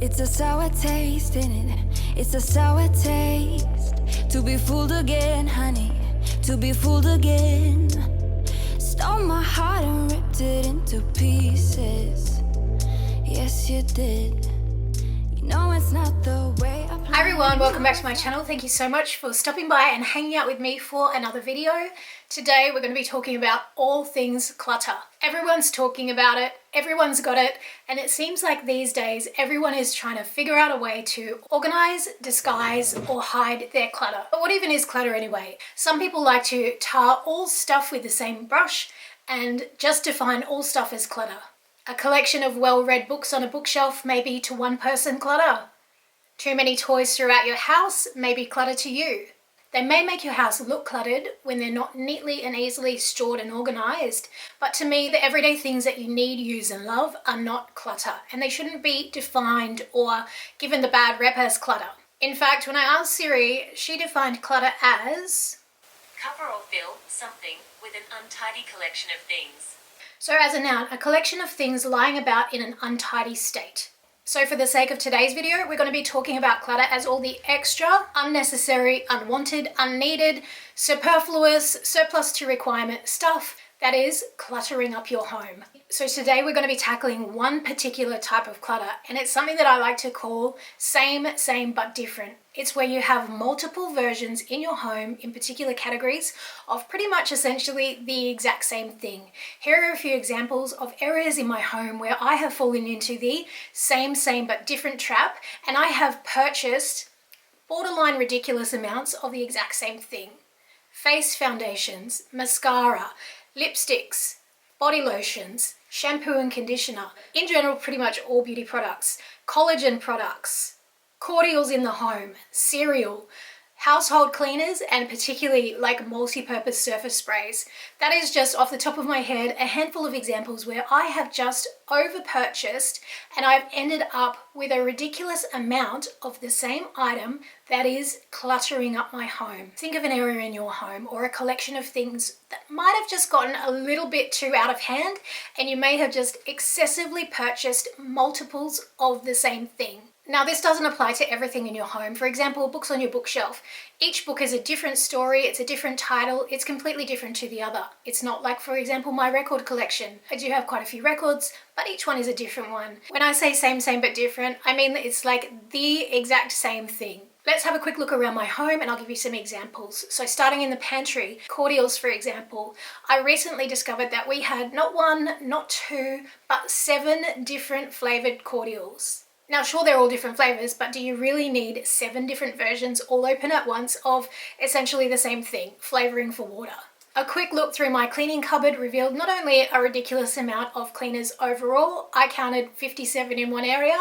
It's a sour taste in it. It's a sour taste. To be fooled again, honey. To be fooled again. Stole my heart and ripped it into pieces. Yes, you did. You know it's not the way I planned. Hi everyone, welcome back to my channel. Thank you so much for stopping by and hanging out with me for another video. Today we're going to be talking about all things clutter. Everyone's talking about it, everyone's got it, and it seems like these days everyone is trying to figure out a way to organize, disguise, or hide their clutter. But what even is clutter anyway? Some people like to tar all stuff with the same brush and just define all stuff as clutter. A collection of well-read books on a bookshelf may be to one person clutter. Too many toys throughout your house may be clutter to you. They may make your house look cluttered when they're not neatly and easily stored and organised, but to me, the everyday things that you need, use and love are not clutter, and they shouldn't be defined or given the bad rep as clutter. In fact, when I asked Siri, she defined clutter as cover or fill something with an untidy collection of things. So as a noun, a collection of things lying about in an untidy state. So for the sake of today's video, we're going to be talking about clutter as all the extra, unnecessary, unwanted, unneeded, superfluous, surplus to requirement stuff that is cluttering up your home. So today we're going to be tackling one particular type of clutter, and it's something that I like to call same but different. It's where you have multiple versions in your home in particular categories of pretty much essentially the exact same thing. Here are a few examples of areas in my home where I have fallen into the same but different trap, and I have purchased borderline ridiculous amounts of the exact same thing. Face foundations, mascara, lipsticks, body lotions, shampoo and conditioner, in general pretty much all beauty products, collagen products, cordials in the home, cereal, household cleaners, and particularly like multi-purpose surface sprays. That is just off the top of my head a handful of examples where I have just over-purchased and I've ended up with a ridiculous amount of the same item that is cluttering up my home. Think of an area in your home or a collection of things that might have just gotten a little bit too out of hand, and you may have just excessively purchased multiples of the same thing. Now, this doesn't apply to everything in your home. For example, books on your bookshelf. Each book is a different story, it's a different title, it's completely different to the other. It's not like, for example, my record collection. I do have quite a few records, but each one is a different one. When I say same but different, I mean that it's like the exact same thing. Let's have a quick look around my home and I'll give you some examples. So starting in the pantry, cordials for example, I recently discovered that we had not one, not two, but 7 different flavoured cordials. Now sure, they're all different flavours, but do you really need 7 different versions all open at once of essentially the same thing, flavouring for water? A quick look through my cleaning cupboard revealed not only a ridiculous amount of cleaners overall, I counted 57 in one area,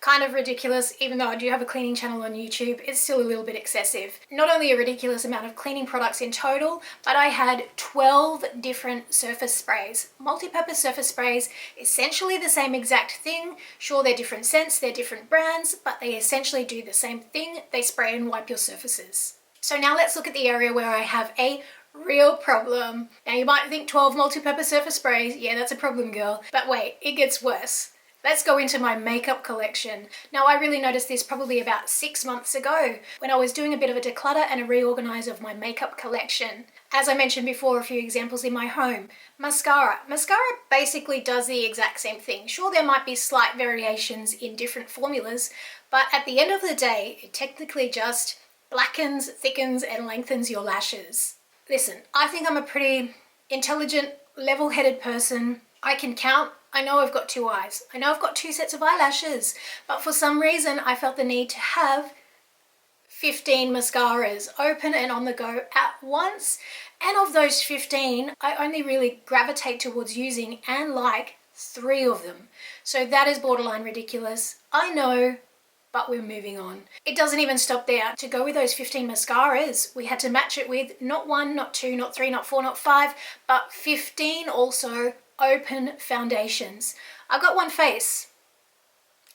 kind of ridiculous. Even though I do have a cleaning channel on YouTube, it's still a little bit excessive. Not only a ridiculous amount of cleaning products in total, but I had 12 different surface sprays. Multi-purpose surface sprays, essentially the same exact thing. Sure, they're different scents, they're different brands, but they essentially do the same thing. They spray and wipe your surfaces. So now let's look at the area where I have a real problem. Now you might think 12 multi-purpose surface sprays, yeah, that's a problem, girl. But wait, it gets worse. Let's go into my makeup collection. Now I really noticed this probably about 6 months ago when I was doing a bit of a declutter and a reorganize of my makeup collection. As I mentioned before, a few examples in my home. Mascara. Mascara basically does the exact same thing. Sure, there might be slight variations in different formulas, but at the end of the day, it technically just blackens, thickens, and lengthens your lashes. Listen, I think I'm a pretty intelligent, level-headed person. I can count. I know I've got 2 eyes. I know I've got 2 sets of eyelashes. But for some reason, I felt the need to have 15 mascaras open and on the go at once. And of those 15, I only really gravitate towards using and like 3 of them. So that is borderline ridiculous. I know, but we're moving on. It doesn't even stop there. To go with those 15 mascaras, we had to match it with not 1, not 2, not 3, not 4, not 5, but 15 also open foundations. I've got one face.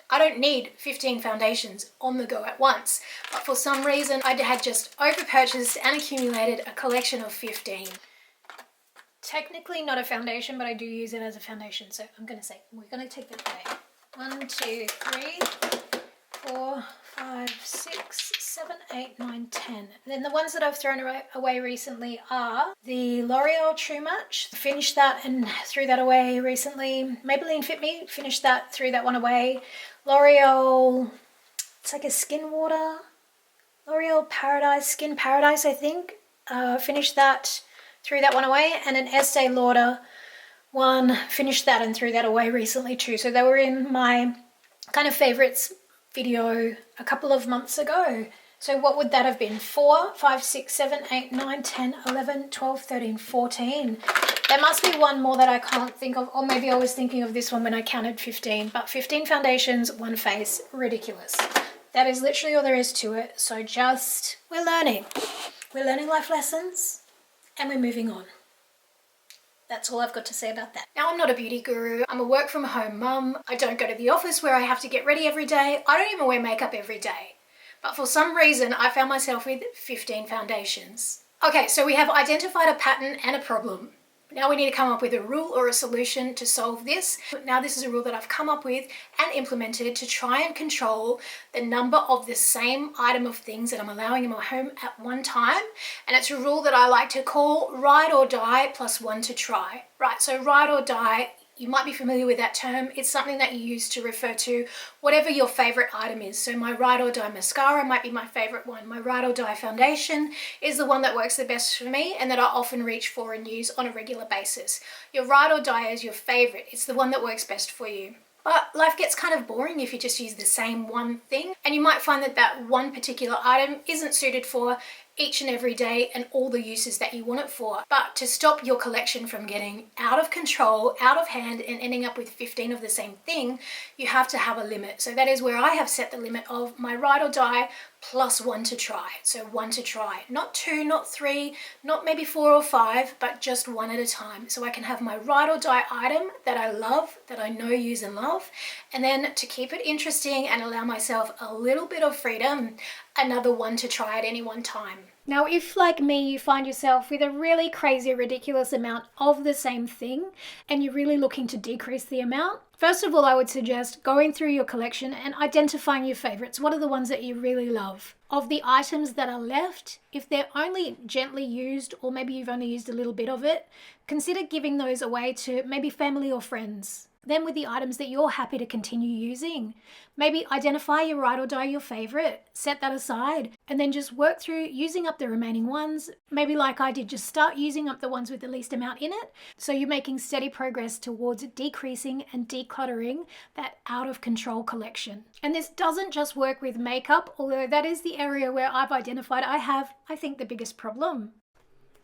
I don't need 15 foundations on the go at once, but for some reason I had just over-purchased and accumulated a collection of 15. Technically not a foundation, but I do use it as a foundation, so I'm gonna say, we're gonna take that away. 1, 2, 3, 4, 5, 6, 7, 8, 9, 10. And then the ones that I've thrown away recently are the L'Oreal True Match. Finished that and threw that away recently. Maybelline Fit Me, finished that, threw that one away. L'Oreal, it's like a skin water. L'Oreal Paradise, Skin Paradise, I think. Finished that, threw that one away. And an Estee Lauder one, finished that and threw that away recently too. So they were in my kind of favorites video a couple of months ago. So what would that have been? 4, 5, 6, 7, 8, 9, 10, 11, 12, 13, 14. There must be one more that I can't think of, or maybe I was thinking of this one when I counted 15, but 15 foundations, one face, ridiculous. That is literally all there is to it. So just, we're learning life lessons and we're moving on. That's all I've got to say about that. Now, I'm not a beauty guru. I'm a work from home mum. I don't go to the office where I have to get ready every day. I don't even wear makeup every day. But for some reason, I found myself with 15 foundations. Okay, so we have identified a pattern and a problem. Now we need to come up with a rule or a solution to solve this. Now this is a rule that I've come up with and implemented to try and control the number of the same item of things that I'm allowing in my home at one time. And it's a rule that I like to call ride or die plus one to try. Right, so ride or die, you might be familiar with that term. It's something that you use to refer to whatever your favorite item is. So my ride or die mascara might be my favorite one. My ride or die foundation is the one that works the best for me and that I often reach for and use on a regular basis. Your ride or die is your favorite. It's the one that works best for you. But life gets kind of boring if you just use the same one thing, and you might find that that one particular item isn't suited for each and every day and all the uses that you want it for. But to stop your collection from getting out of control, out of hand, and ending up with 15 of the same thing, you have to have a limit. So that is where I have set the limit of my ride or die plus one to try. So one to try, not 2, not 3, not maybe 4 or 5, but just one at a time. So I can have my ride or die item that I love, that I know, use and love. And then to keep it interesting and allow myself a little bit of freedom, another one to try at any one time. Now, if like me, you find yourself with a really crazy, ridiculous amount of the same thing and you're really looking to decrease the amount, first of all, I would suggest going through your collection and identifying your favorites. What are the ones that you really love? Of the items that are left, if they're only gently used or maybe you've only used a little bit of it, consider giving those away to maybe family or friends. Then with the items that you're happy to continue using, maybe identify your ride or die, your favorite, set that aside, and then just work through using up the remaining ones. Maybe like I did, just start using up the ones with the least amount in it. So you're making steady progress towards decreasing and decluttering that out of control collection. And this doesn't just work with makeup, although that is the area where I've identified I think, the biggest problem.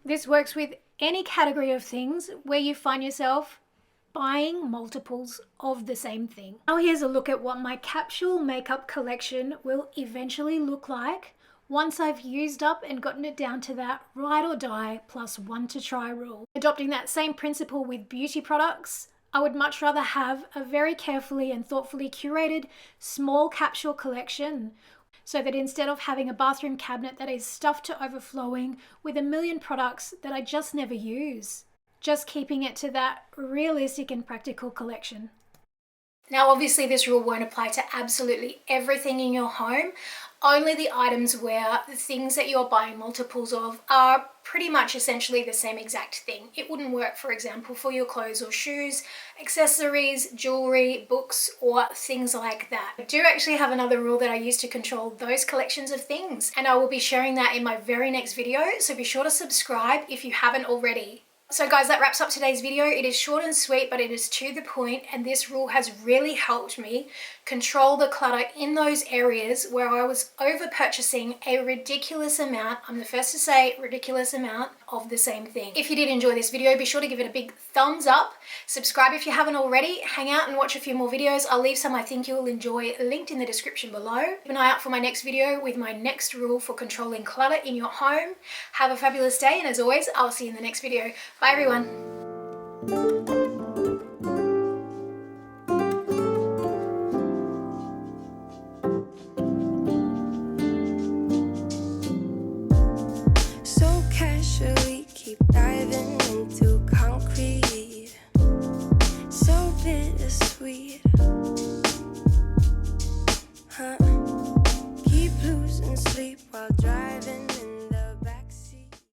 This works with any category of things where you find yourself buying multiples of the same thing. Now here's a look at what my capsule makeup collection will eventually look like once I've used up and gotten it down to that ride or die plus one to try rule. Adopting that same principle with beauty products, I would much rather have a very carefully and thoughtfully curated small capsule collection, so that instead of having a bathroom cabinet that is stuffed to overflowing with a million products that I just never use, just keeping it to that realistic and practical collection. Now, obviously this rule won't apply to absolutely everything in your home, only the items where the things that you're buying multiples of are pretty much essentially the same exact thing. It wouldn't work, for example, for your clothes or shoes, accessories, jewelry, books, or things like that. I do actually have another rule that I use to control those collections of things, and I will be sharing that in my very next video, so be sure to subscribe if you haven't already. So guys, that wraps up today's video. It is short and sweet, but it is to the point, and this rule has really helped me control the clutter in those areas where I was over purchasing a ridiculous amount, I'm the first to say ridiculous amount, of the same thing. If you did enjoy this video, be sure to give it a big thumbs up. Subscribe if you haven't already. Hang out and watch a few more videos. I'll leave some I think you'll enjoy linked in the description below. Keep an eye out for my next video with my next rule for controlling clutter in your home. Have a fabulous day, and as always, I'll see you in the next video. Bye everyone.